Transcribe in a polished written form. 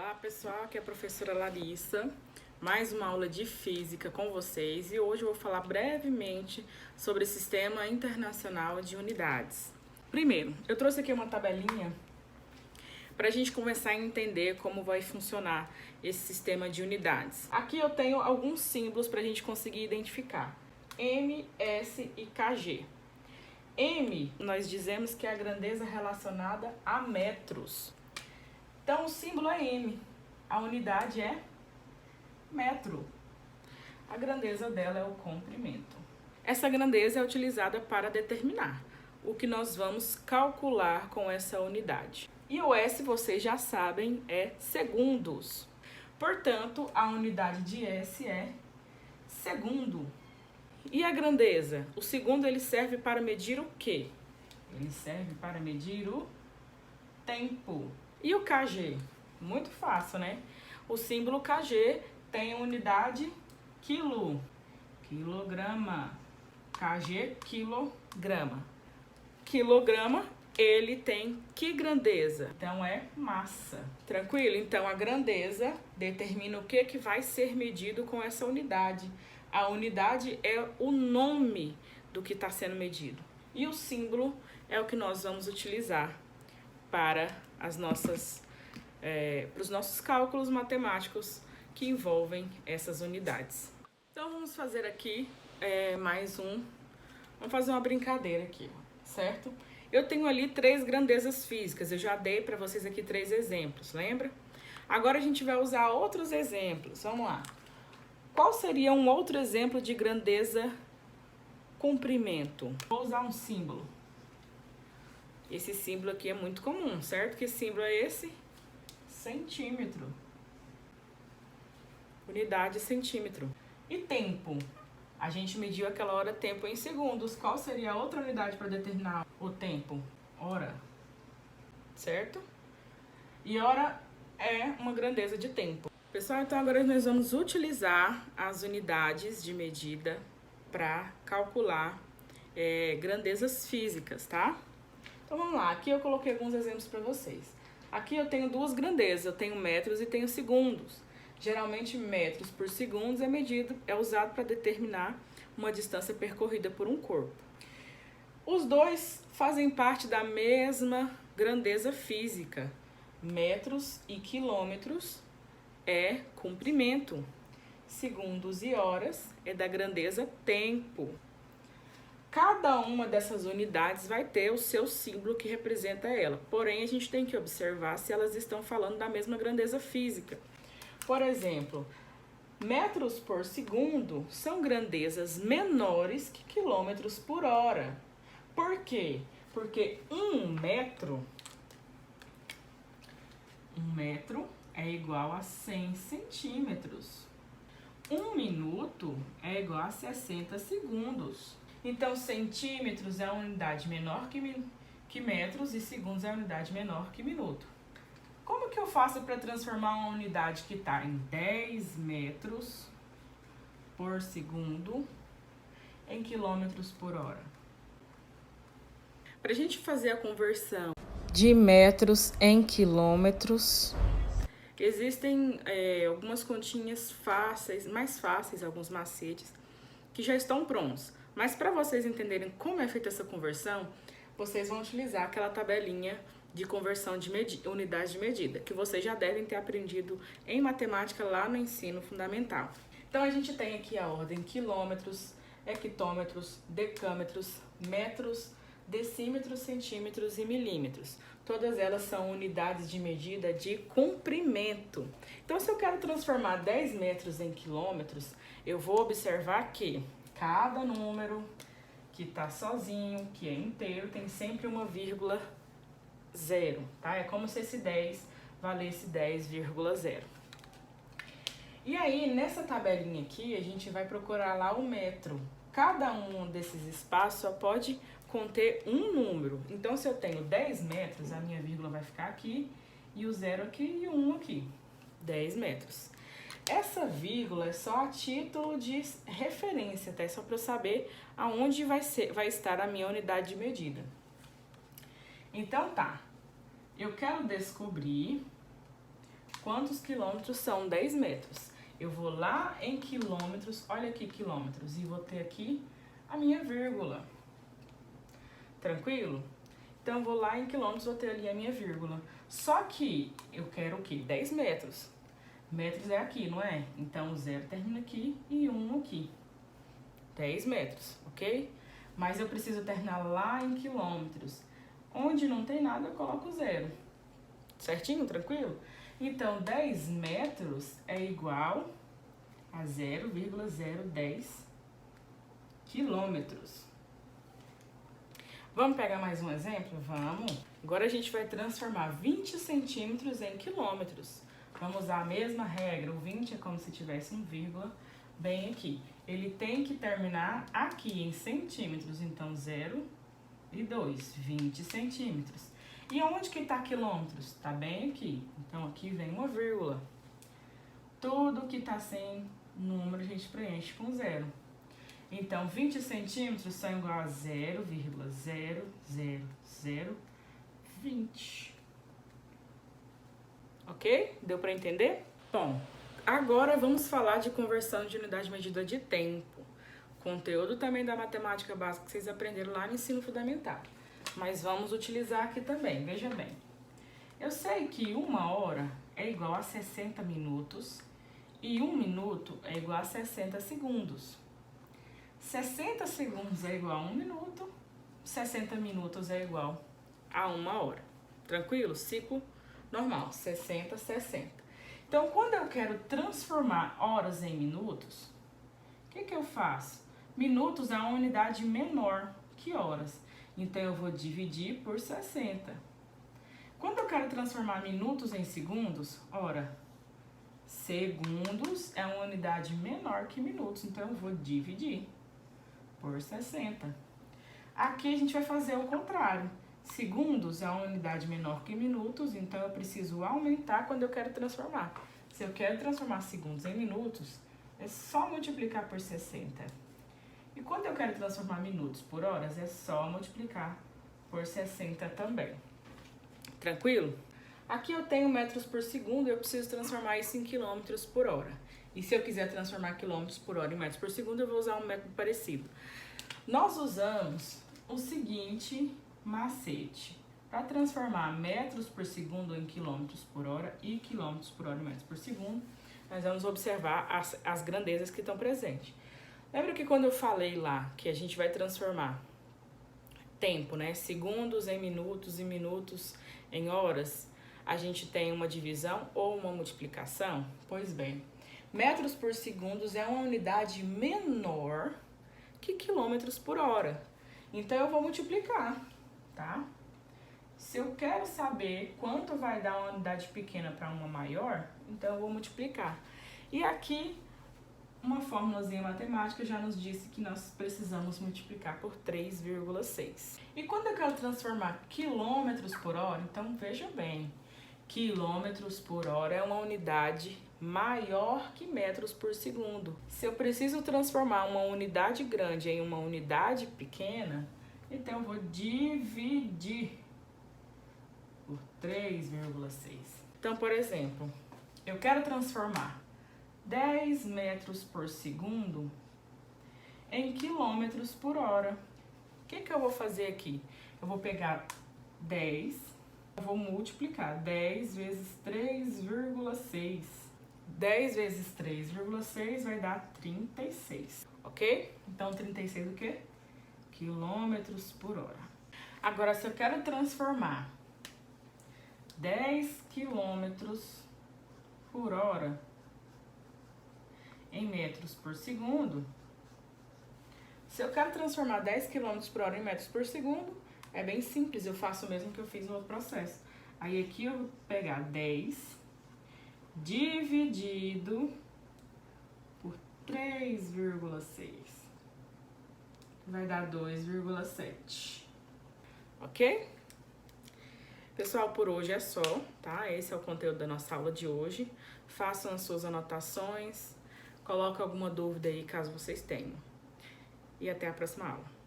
Olá pessoal, aqui é a professora Larissa, mais uma aula de física com vocês e hoje eu vou falar brevemente sobre o Sistema Internacional de Unidades. Primeiro, eu trouxe aqui uma tabelinha para a gente começar a entender como vai funcionar esse sistema de unidades. Aqui eu tenho alguns símbolos para a gente conseguir identificar: M, S e Kg. M, nós dizemos que é a grandeza relacionada a metros. Então, o símbolo é M, a unidade é metro. A grandeza dela é o comprimento. Essa grandeza é utilizada para determinar o que nós vamos calcular com essa unidade. E o S, vocês já sabem, é segundos. Portanto, a unidade de S é segundo. E a grandeza? O segundo ele serve para medir o quê? Ele serve para medir o tempo. E o Kg? Muito fácil, né? O símbolo Kg tem a unidade quilo, quilograma. Kg, quilograma. Quilograma, ele tem que grandeza? Então, é massa. Tranquilo? Então, a grandeza determina o que vai ser medido com essa unidade. A unidade é o nome do que está sendo medido. E o símbolo é o que nós vamos utilizar para os nossos cálculos matemáticos que envolvem essas unidades. Então, vamos fazer aqui vamos fazer uma brincadeira aqui, certo? Eu tenho ali 3 grandezas físicas, eu já dei para vocês aqui 3 exemplos, lembra? Agora a gente vai usar outros exemplos, vamos lá. Qual seria um outro exemplo de grandeza comprimento? Vou usar um símbolo. Esse símbolo aqui é muito comum, certo? Que símbolo é esse? Centímetro. Unidade centímetro. E tempo? A gente mediu aquela hora tempo em segundos. Qual seria a outra unidade para determinar o tempo? Hora. Certo? E hora é uma grandeza de tempo. Pessoal, então agora nós vamos utilizar as unidades de medida para calcular grandezas físicas, tá? Então vamos lá, aqui eu coloquei alguns exemplos para vocês. Aqui eu tenho 2 grandezas, eu tenho metros e tenho segundos. Geralmente metros por segundos é usado para determinar uma distância percorrida por um corpo. Os dois fazem parte da mesma grandeza física. Metros e quilômetros é comprimento. Segundos e horas é da grandeza tempo. Cada uma dessas unidades vai ter o seu símbolo que representa ela. Porém, a gente tem que observar se elas estão falando da mesma grandeza física. Por exemplo, metros por segundo são grandezas menores que quilômetros por hora. Por quê? Porque um metro é igual a 100 centímetros. 1 minuto é igual a 60 segundos. Então, centímetros é a unidade menor que metros e segundos é a unidade menor que minuto. Como que eu faço para transformar uma unidade que está em 10 metros por segundo em quilômetros por hora? Para a gente fazer a conversão de metros em quilômetros, existem algumas continhas mais fáceis, alguns macetes que já estão prontos. Mas para vocês entenderem como é feita essa conversão, vocês vão utilizar aquela tabelinha de conversão de unidades de medida, que vocês já devem ter aprendido em matemática lá no ensino fundamental. Então, a gente tem aqui a ordem quilômetros, hectômetros, decâmetros, metros, decímetros, centímetros e milímetros. Todas elas são unidades de medida de comprimento. Então, se eu quero transformar 10 metros em quilômetros, eu vou observar que cada número que está sozinho, que é inteiro, tem sempre uma vírgula 0, tá? É como se esse 10 valesse 10,0. E aí, nessa tabelinha aqui, a gente vai procurar lá o metro. Cada um desses espaços só pode conter um número. Então, se eu tenho 10 metros, a minha vírgula vai ficar aqui, e o 0 aqui e o 1 aqui. 10 metros. Essa vírgula é só a título de referência, tá? É só para eu saber aonde vai estar a minha unidade de medida. Então, tá. Eu quero descobrir Quantos quilômetros são 10 metros? Eu vou lá em quilômetros, olha aqui quilômetros, e vou ter aqui a minha vírgula. Tranquilo? Então, eu vou lá em quilômetros, vou ter ali a minha vírgula. Só que eu quero o quê? 10 metros. Metros é aqui, não é? Então, o 0 termina aqui e 1 aqui. 10 metros, ok? Mas eu preciso terminar lá em quilômetros. Onde não tem nada, eu coloco 0. Certinho? Tranquilo? Então, 10 metros é igual a 0,010 quilômetros. Vamos pegar mais um exemplo? Vamos. Agora a gente vai transformar 20 centímetros em quilômetros. Vamos usar a mesma regra. O 20 é como se tivesse um vírgula bem aqui. Ele tem que terminar aqui em centímetros. Então, 0 e 2, 20 centímetros. E onde que está quilômetros? Está bem aqui. Então, aqui vem uma vírgula. Tudo que está sem número a gente preenche com 0. Então, 20 centímetros são igual a 0,00020. Ok? Deu para entender? Bom, agora vamos falar de conversão de unidade medida de tempo. Conteúdo também da matemática básica que vocês aprenderam lá no ensino fundamental. Mas vamos utilizar aqui também, veja bem. Eu sei que 1 hora é igual a 60 minutos e 1 minuto é igual a 60 segundos. 60 segundos é igual a 1 minuto, 60 minutos é igual a 1 hora. Tranquilo? Ciclo normal, 60, 60. Então, quando eu quero transformar horas em minutos, o que eu faço? Minutos é uma unidade menor que horas. Então, eu vou dividir por 60. Quando eu quero transformar minutos em segundos, ora, segundos é uma unidade menor que minutos. Então, eu vou dividir por 60. Aqui a gente vai fazer o contrário. Segundos é uma unidade menor que minutos, então eu preciso aumentar quando eu quero transformar. Se eu quero transformar segundos em minutos, é só multiplicar por 60. E quando eu quero transformar minutos por horas, é só multiplicar por 60 também. Tranquilo? Aqui eu tenho metros por segundo, eu preciso transformar isso em quilômetros por hora. E se eu quiser transformar quilômetros por hora em metros por segundo, eu vou usar um método parecido. Nós usamos o seguinte macete. Para transformar metros por segundo em quilômetros por hora e quilômetros por hora em metros por segundo, nós vamos observar as grandezas que estão presentes. Lembra que quando eu falei lá que a gente vai transformar tempo, né? Segundos em minutos e minutos em horas, a gente tem uma divisão ou uma multiplicação? Pois bem, metros por segundos é uma unidade menor que quilômetros por hora. Então, eu vou multiplicar, tá? Se eu quero saber quanto vai dar uma unidade pequena para uma maior, então eu vou multiplicar. E aqui, uma formulazinha matemática já nos disse que nós precisamos multiplicar por 3,6. E quando eu quero transformar quilômetros por hora, então veja bem, quilômetros por hora é uma unidade maior que metros por segundo. Se eu preciso transformar uma unidade grande em uma unidade pequena, então eu vou dividir por 3,6. Então, por exemplo, eu quero transformar 10 metros por segundo em quilômetros por hora. O que eu vou fazer aqui? Eu vou pegar 10, eu vou multiplicar 10 vezes 3,6. 10 vezes 3,6 vai dar 36, ok? Então, 36 o quê? Quilômetros por hora. Agora, se eu quero transformar 10 quilômetros por hora em metros por segundo, se eu quero transformar 10 quilômetros por hora em metros por segundo, é bem simples, eu faço o mesmo que eu fiz no outro processo. Aí aqui eu vou pegar 10 dividido por 3,6. Vai dar 2,7. Ok? Pessoal, por hoje é só, tá? Esse é o conteúdo da nossa aula de hoje. Façam as suas anotações. Coloque alguma dúvida aí caso vocês tenham. E até a próxima aula.